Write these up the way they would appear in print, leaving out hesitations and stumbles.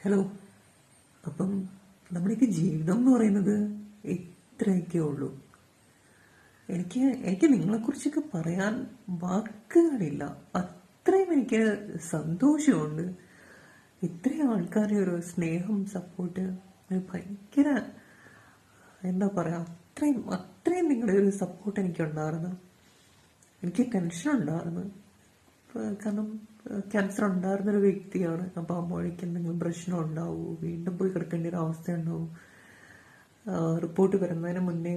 Hello. അപ്പം നമ്മുടെയൊക്കെ ജീവിതം എന്ന് പറയുന്നത് ഇത്രയൊക്കെ ഉള്ളൂ. എനിക്ക് നിങ്ങളെക്കുറിച്ചൊക്കെ പറയാൻ വാക്കുകളില്ല. അത്രയും എനിക്ക് സന്തോഷമുണ്ട്. ഇത്രയും ആൾക്കാരുടെ ഒരു സ്നേഹം, സപ്പോർട്ട്, ഒരു ഭയങ്കര എന്താ പറയുക, അത്രയും നിങ്ങളുടെ ഒരു സപ്പോർട്ട് എനിക്കുണ്ടായിരുന്നു. എനിക്ക് ടെൻഷൻ ഉണ്ടായിരുന്നു. കാരണം ക്യാൻസർ ഉണ്ടായിരുന്നൊരു വ്യക്തിയാണ്. അപ്പോൾ അമ്മയ്ക്ക് എന്തെങ്കിലും പ്രശ്നം ഉണ്ടാവും, വീണ്ടും പോയി കിടക്കേണ്ട ഒരു അവസ്ഥ ഉണ്ടാവും. റിപ്പോർട്ട് വരുന്നതിന് മുന്നേ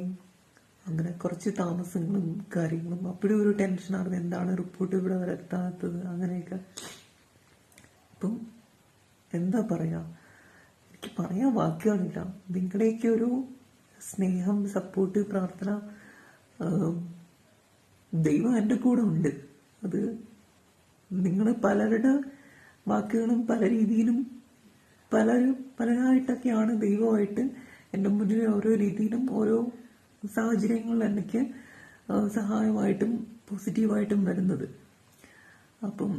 അങ്ങനെ കുറച്ച് താമസങ്ങളും കാര്യങ്ങളും അപ്പോഴും ഒരു ടെൻഷനായിരുന്നു, എന്താണ് റിപ്പോർട്ട് ഇവിടെ വരെ എത്താത്തത്, അങ്ങനെയൊക്കെ. ഇപ്പം എന്താ പറയുക, എനിക്ക് പറയാൻ വാക്കുകളില്ല. നിങ്ങളുടെയൊക്കെ ഒരു സ്നേഹം, സപ്പോർട്ട്, പ്രാർത്ഥന, ദൈവം എൻ്റെ കൂടെ ഉണ്ട്. അത് നിങ്ങൾ പലരുടെ വാക്കുകളും പല രീതിയിലും പലരായിട്ടൊക്കെയാണ് ദൈവമായിട്ട് എൻ്റെ മുന്നിൽ ഓരോ രീതിയിലും ഓരോ സാഹചര്യങ്ങളിൽ എനിക്ക് സഹായമായിട്ടും പോസിറ്റീവായിട്ടും വരുന്നത്. അപ്പം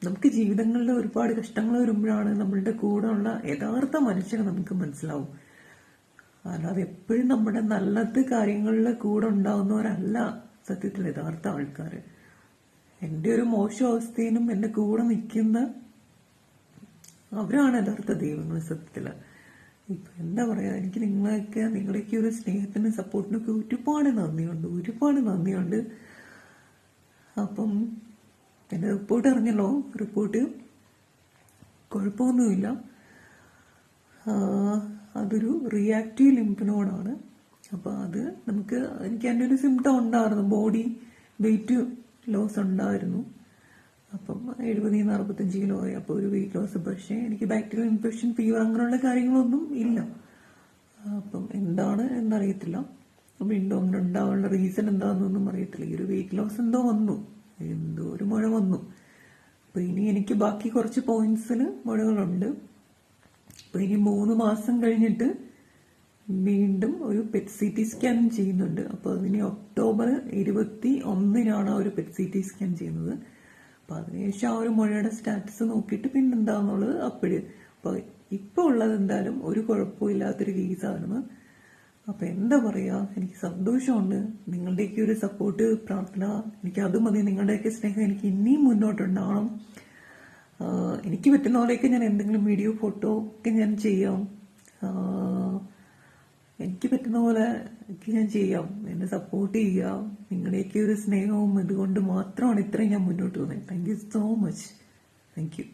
നമുക്ക് ജീവിതങ്ങളിൽ ഒരുപാട് കഷ്ടങ്ങൾ വരുമ്പോഴാണ് നമ്മളുടെ കൂടെ ഉള്ള യഥാർത്ഥ മനുഷ്യനെ നമുക്ക് മനസ്സിലാവും. അല്ലാതെ എപ്പോഴും നമ്മുടെ നല്ലത് കാര്യങ്ങളിൽ കൂടെ ഉണ്ടാവുന്നവരല്ല സത്യത്തിൽ യഥാർത്ഥ ആൾക്കാർ. എൻ്റെ ഒരു മോശം അവസ്ഥയിലും എൻ്റെ കൂടെ നിൽക്കുന്ന അവരാണ് യഥാർത്ഥ ദൈവങ്ങൾ സത്യത്തിൽ. ഇപ്പം എന്താ പറയുക, എനിക്ക് നിങ്ങളൊക്കെ ഒരു സ്നേഹത്തിനും സപ്പോർട്ടിനൊക്കെ ഒരുപാട് നന്ദിയുണ്ട്. അപ്പം എൻ്റെ റിപ്പോർട്ട് അറിഞ്ഞല്ലോ. റിപ്പോർട്ട് കുഴപ്പമൊന്നുമില്ല. അതൊരു റിയാക്റ്റീവ് ലിംഫ് നോഡാണ്. അപ്പോൾ അത് എനിക്ക് എൻ്റെ ഒരു സിംറ്റം ഉണ്ടായിരുന്നു, ബോഡി വെയിറ്റ് ലോസ് ഉണ്ടായിരുന്നു. അപ്പം 70-65 കിലോ ആയി. അപ്പോൾ ഒരു വെയിറ്റ് ലോസ്. പക്ഷേ എനിക്ക് ബാക്ടീരിയൽ ഇൻഫെക്ഷൻ, ഫീവർ അങ്ങനെയുള്ള കാര്യങ്ങളൊന്നും ഇല്ല. അപ്പം എന്താണ് എന്നറിയത്തില്ല. വീണ്ടും അങ്ങനെ ഉണ്ടാവാനുള്ള റീസൺ എന്താണെന്നൊന്നും അറിയത്തില്ല. ഈ ഒരു വെയിറ്റ് ലോസ് എന്തോ ഒരു മുഴ വന്നു. അപ്പോൾ ഇനി എനിക്ക് ബാക്കി കുറച്ച് പോയിന്റ്സിൽ മുഴകളുണ്ട്. അപ്പോൾ ഇനി 3 മാസം കഴിഞ്ഞിട്ട് വീണ്ടും ഒരു പെറ്റ് CT സ്കാൻ ചെയ്യുന്നുണ്ട്. അപ്പോൾ അതിന് ഒക്ടോബർ 21-നാണ് ആ ഒരു പെറ്റ് CT സ്കാൻ ചെയ്യുന്നത്. അപ്പോൾ അതിനുശേഷം ആ ഒരു മുഴയുടെ സ്റ്റാറ്റസ് നോക്കിയിട്ട് പിന്നെന്താന്നുള്ളത് അപ്പോഴ്. അപ്പോൾ ഇപ്പോൾ ഉള്ളത് എന്തായാലും ഒരു കുഴപ്പമില്ലാത്തൊരു കേസായിരുന്നു. അപ്പോൾ എന്താ പറയുക, എനിക്ക് സന്തോഷമുണ്ട്. നിങ്ങളുടെയൊക്കെ ഒരു സപ്പോർട്ട്, പ്രാർത്ഥന, എനിക്ക് അത് മതി. നിങ്ങളുടെയൊക്കെ സ്നേഹം എനിക്ക് ഇനിയും മുന്നോട്ടുണ്ടാവണം. എനിക്ക് പറ്റുന്ന പോലെയൊക്കെ ഞാൻ എന്തെങ്കിലും വീഡിയോ, ഫോട്ടോ ഒക്കെ ഞാൻ ചെയ്യാം. എനിക്ക് പറ്റുന്ന പോലെ ഒക്കെ ഞാൻ ചെയ്യാം. എന്നെ സപ്പോർട്ട് ചെയ്യാം. നിങ്ങളുടെയൊക്കെ ഒരു സ്നേഹവും ഇതുകൊണ്ട് മാത്രമാണ് ഇത്രയും ഞാൻ മുന്നോട്ട് പോകുന്നത്. Thank you so much. Thank you.